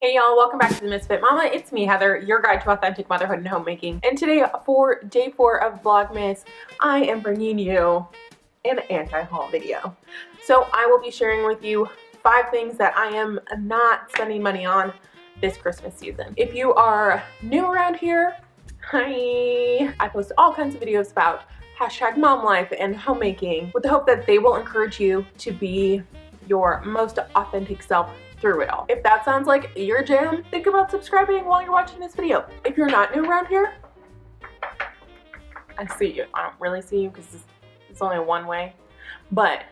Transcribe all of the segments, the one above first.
Hey y'all, welcome back to the Misfit Mama. It's me, Heather, your guide to authentic motherhood and homemaking. And today, for day 4 of Vlogmas, I am bringing you an anti-haul video. So I will be sharing with you 5 things that I am not spending money on this Christmas season. If you are new around here, hi! I post all kinds of videos about hashtag mom life and homemaking with the hope that they will encourage you to be your most authentic self through it all. If that sounds like your jam, think about subscribing while you're watching this video. If you're not new around here, I see you. I don't really see you because it's only one way, but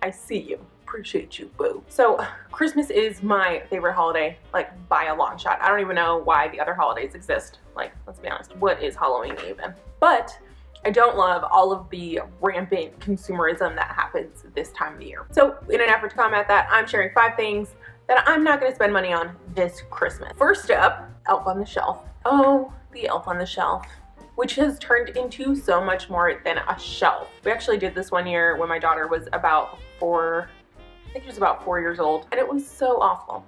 I see you. Appreciate you, boo. So Christmas is my favorite holiday, like by a long shot. I don't even know why the other holidays exist. Like, let's be honest, what is Halloween even? But I don't love all of the rampant consumerism that happens this time of the year. So in an effort to combat that, I'm sharing 5 things that I'm not gonna spend money on this Christmas. First up, Elf on the Shelf. Oh, the Elf on the Shelf, which has turned into so much more than a shelf. We actually did this one year when my daughter was about 4, I think she was about 4 years old, and it was so awful.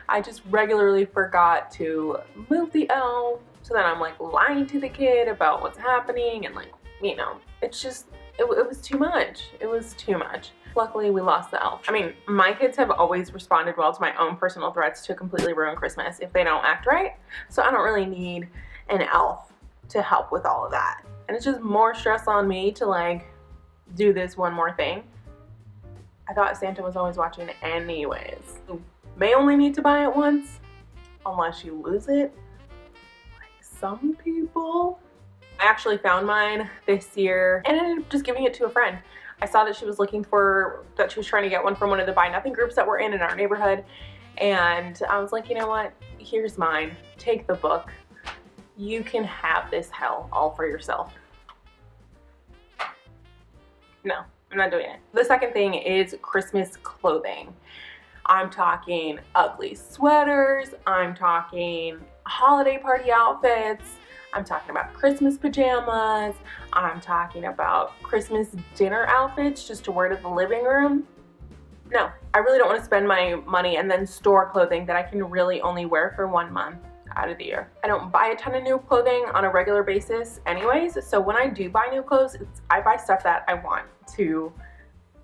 I just regularly forgot to move the elf. So then I'm like lying to the kid about what's happening and like, you know, it's just, it was too much. It was too much. Luckily we lost the elf. I mean, my kids have always responded well to my own personal threats to completely ruin Christmas if they don't act right. So I don't really need an elf to help with all of that. And it's just more stress on me to like do this one more thing. I thought Santa was always watching anyways. You may only need to buy it once unless you lose it. Some people. I actually found mine this year and ended up just giving it to a friend. I saw that she was trying to get one from one of the buy nothing groups that we're in our neighborhood, and I was like, you know what, here's mine, take the book, you can have this hell all for yourself. No, I'm not doing it. The second thing is Christmas clothing. I'm talking ugly sweaters, I'm talking holiday party outfits, I'm talking about Christmas pajamas, I'm talking about Christmas dinner outfits just to wear to the living room. No, I really don't want to spend my money and then store clothing that I can really only wear for 1 month out of the year. I don't buy a ton of new clothing on a regular basis anyways, so when I do buy new clothes, I buy stuff that I want to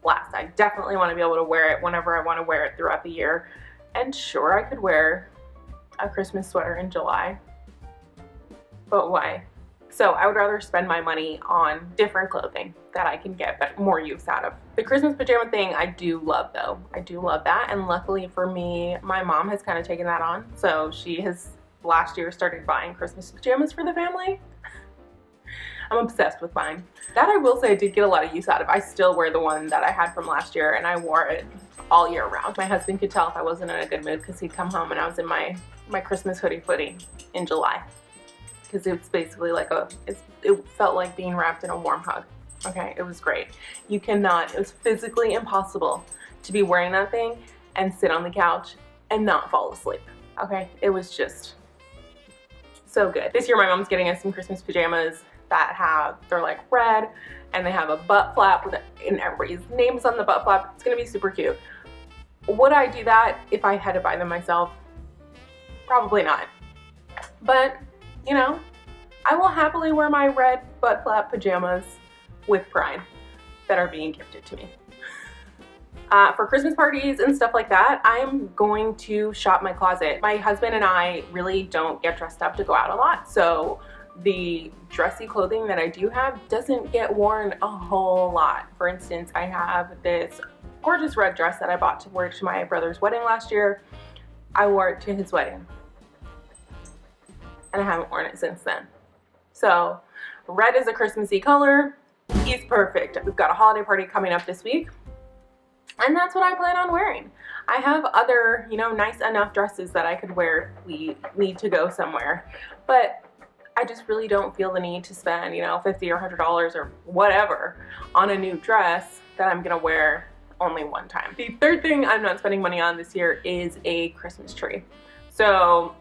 last. I definitely want to be able to wear it whenever I want to wear it throughout the year. And sure, I could wear a Christmas sweater in July, but why? So I would rather spend my money on different clothing that I can get more use out of. The Christmas pajama thing I do love though. I do love that, and luckily for me, my mom has kind of taken that on. So she has last year started buying Christmas pajamas for the family. I'm obsessed with mine. That I will say I did get a lot of use out of. I still wear the one that I had from last year and I wore it all year round. My husband could tell if I wasn't in a good mood because he'd come home and I was in my Christmas hoodie footy in July. Because it's basically like it felt like being wrapped in a warm hug. Okay, it was great. You cannot, it was physically impossible to be wearing that thing and sit on the couch and not fall asleep. Okay, it was just so good. This year my mom's getting us some Christmas pajamas that they're like red and they have a butt flap and everybody's names on the butt flap. It's gonna be super cute. Would I do that if I had to buy them myself? Probably not. But, you know, I will happily wear my red butt flap pajamas with pride that are being gifted to me. For Christmas parties and stuff like that, I am going to shop my closet. My husband and I really don't get dressed up to go out a lot, so the dressy clothing that I do have doesn't get worn a whole lot. For instance, I have this gorgeous red dress that I bought to wear to my brother's wedding last year. I wore it to his wedding and I haven't worn it since then. So red is a Christmassy color. He's perfect. We've got a holiday party coming up this week and that's what I plan on wearing. I have other, you know, nice enough dresses that I could wear if we need to go somewhere, but I just really don't feel the need to spend, you know, $50 or $100 or whatever on a new dress that I'm gonna wear only one time. The third thing I'm not spending money on this year is a Christmas tree. So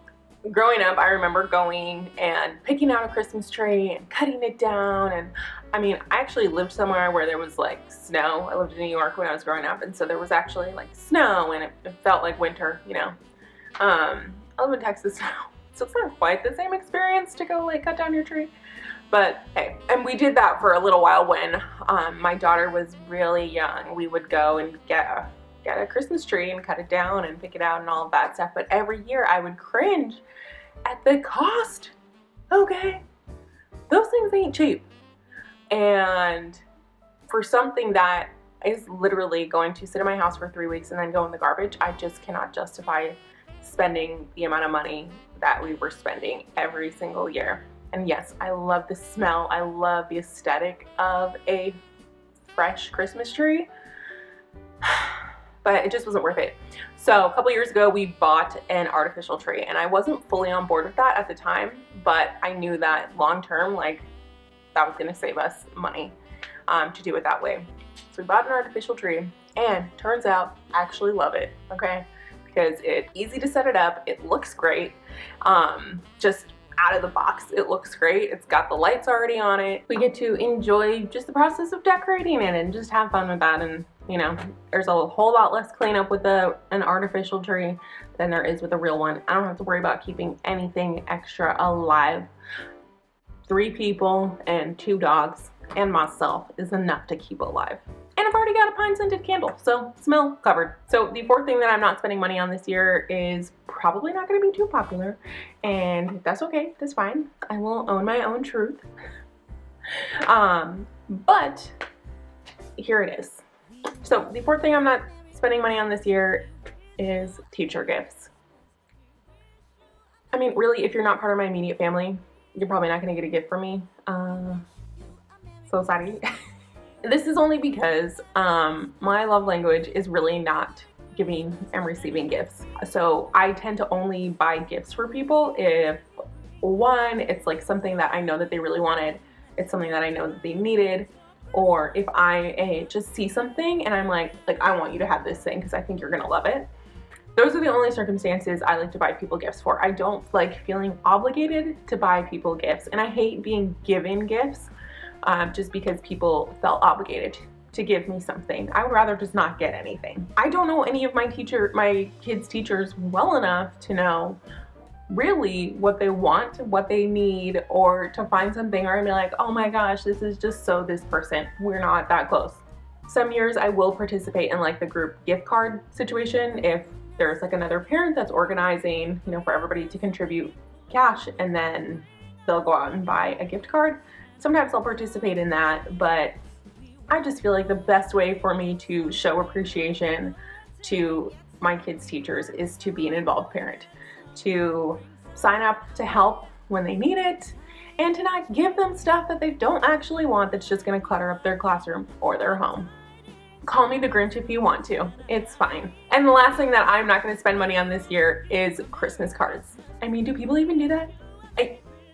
growing up, I remember going and picking out a Christmas tree and cutting it down. And I mean, I actually lived somewhere where there was like snow. I lived in New York when I was growing up, and so there was actually like snow, and it felt like winter, you know. I live in Texas now, so it's not quite the same experience to go like cut down your tree. But hey, and we did that for a little while when my daughter was really young. We would go and get a Christmas tree and cut it down and pick it out and all of that stuff. But every year I would cringe at the cost. Okay, those things ain't cheap. And for something that is literally going to sit in my house for 3 weeks and then go in the garbage, I just cannot justify spending the amount of money that we were spending every single year. And yes, I love the smell. I love the aesthetic of a fresh Christmas tree, but it just wasn't worth it. So a couple years ago, we bought an artificial tree, and I wasn't fully on board with that at the time, but I knew that long term, like, that was gonna save us money to do it that way. So we bought an artificial tree, and turns out I actually love it, okay? Because it's easy to set it up, it looks great, just out of the box, it looks great. It's got the lights already on it. We get to enjoy just the process of decorating it and just have fun with that. And you know, there's a whole lot less cleanup with an artificial tree than there is with a real one. I don't have to worry about keeping anything extra alive. 3 people and 2 dogs and myself is enough to keep alive. And I've already got a pine scented candle, so smell covered. So the 4th thing that I'm not spending money on this year is probably not gonna be too popular, and that's okay, that's fine. I will own my own truth. But here it is. So the 4th thing I'm not spending money on this year is teacher gifts. I mean, really, if you're not part of my immediate family, you're probably not gonna get a gift from me. So sorry. This is only because my love language is really not giving and receiving gifts. So I tend to only buy gifts for people if, one, it's like something that I know that they really wanted, it's something that I know that they needed, or if I just see something and I'm like I want you to have this thing because I think you're gonna love it. Those are the only circumstances I like to buy people gifts for. I don't like feeling obligated to buy people gifts, and I hate being given gifts just because people felt obligated to give me something. I would rather just not get anything. I don't know any of my kids' teachers well enough to know really what they want, what they need, or to find something or be like, oh my gosh, this is just so this person. We're not that close. Some years I will participate in like the group gift card situation if there's like another parent that's organizing, you know, for everybody to contribute cash, and then they'll go out and buy a gift card. Sometimes I'll participate in that, but I just feel like the best way for me to show appreciation to my kids' teachers is to be an involved parent, to sign up to help when they need it, and to not give them stuff that they don't actually want that's just gonna clutter up their classroom or their home. Call me the Grinch if you want to, it's fine. And the last thing that I'm not gonna spend money on this year is Christmas cards. I mean, do people even do that?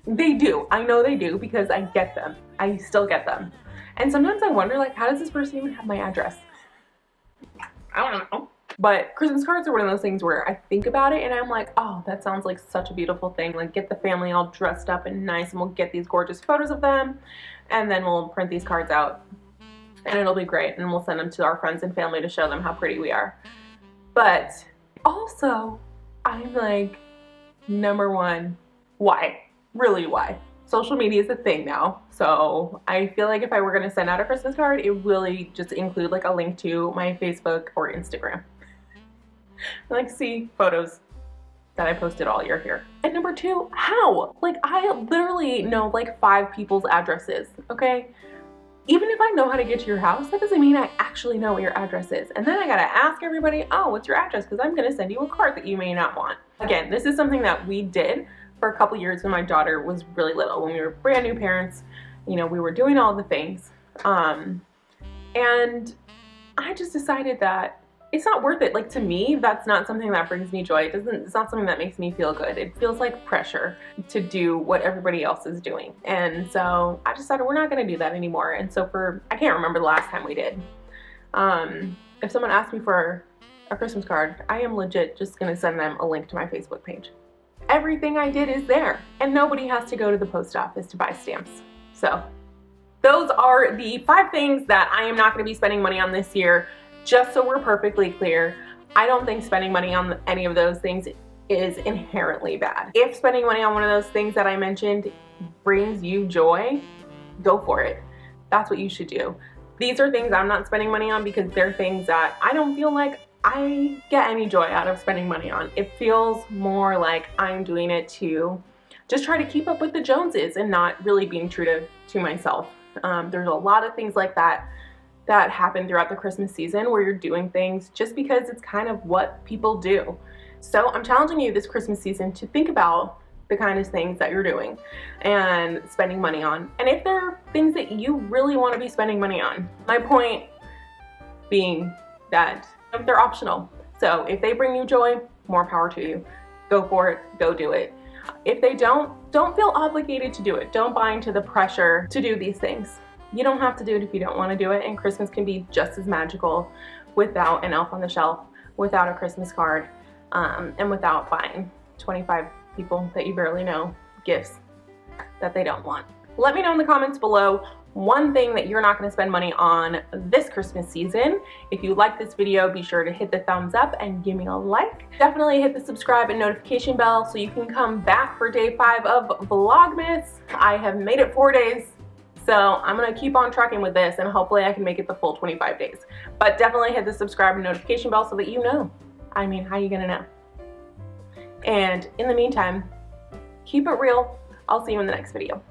They do. I know they do because I get them. I still get them. And sometimes I wonder, like, how does this person even have my address? I don't know. But Christmas cards are one of those things where I think about it and I'm like, oh, that sounds like such a beautiful thing. Like, get the family all dressed up and nice, and we'll get these gorgeous photos of them, and then we'll print these cards out and it'll be great, and we'll send them to our friends and family to show them how pretty we are. But also, I'm like, number one, why? Really, why? Social media is a thing now, so I feel like if I were going to send out a Christmas card, it really just include like a link to my Facebook or Instagram. Like, see photos that I posted all year here. And number 2, how? Like, I literally know like 5 people's addresses, okay? Even if I know how to get to your house, that doesn't mean I actually know what your address is. And then I gotta ask everybody, oh, what's your address? Because I'm gonna send you a card that you may not want. Again, this is something that we did for a couple years when my daughter was really little, when we were brand new parents. You know, we were doing all the things. And I just decided that it's not worth it. Like, to me, that's not something that brings me joy. It's not something that makes me feel good. It feels like pressure to do what everybody else is doing. And so I decided we're not gonna do that anymore. And so I can't remember the last time we did. If someone asked me for a Christmas card, I am legit just gonna send them a link to my Facebook page. everything I did is there, and nobody has to go to the post office to buy stamps. So those are the 5 things that I am not going to be spending money on this year. Just so we're perfectly clear, I don't think spending money on any of those things is inherently bad. If spending money on one of those things that I mentioned brings you joy, go for it. That's what you should do. These are things I'm not spending money on because they're things that I don't feel like I get any joy out of spending money on. It feels more like I'm doing it to just try to keep up with the Joneses and not really being true to myself. There's a lot of things like that happen throughout the Christmas season where you're doing things just because it's kind of what people do. So I'm challenging you this Christmas season to think about the kind of things that you're doing and spending money on. And if there are things that you really want to be spending money on, my point being that they're optional. So if they bring you joy, more power to you. Go for it, go do it. If they don't feel obligated to do it. Don't buy into the pressure to do these things. You don't have to do it if you don't want to do it, and Christmas can be just as magical without an elf on the shelf, without a Christmas card, and without buying 25 people that you barely know gifts that they don't want. Let me know in the comments below one thing that you're not going to spend money on this Christmas season. If you like this video, be sure to hit the thumbs up and give me a like. Definitely hit the subscribe and notification bell so you can come back for day 5 of Vlogmas. I have made it 4 days, so I'm going to keep on trucking with this, and hopefully I can make it the full 25 days. But definitely hit the subscribe and notification bell so that you know. I mean, how are you going to know? And in the meantime, keep it real. I'll see you in the next video.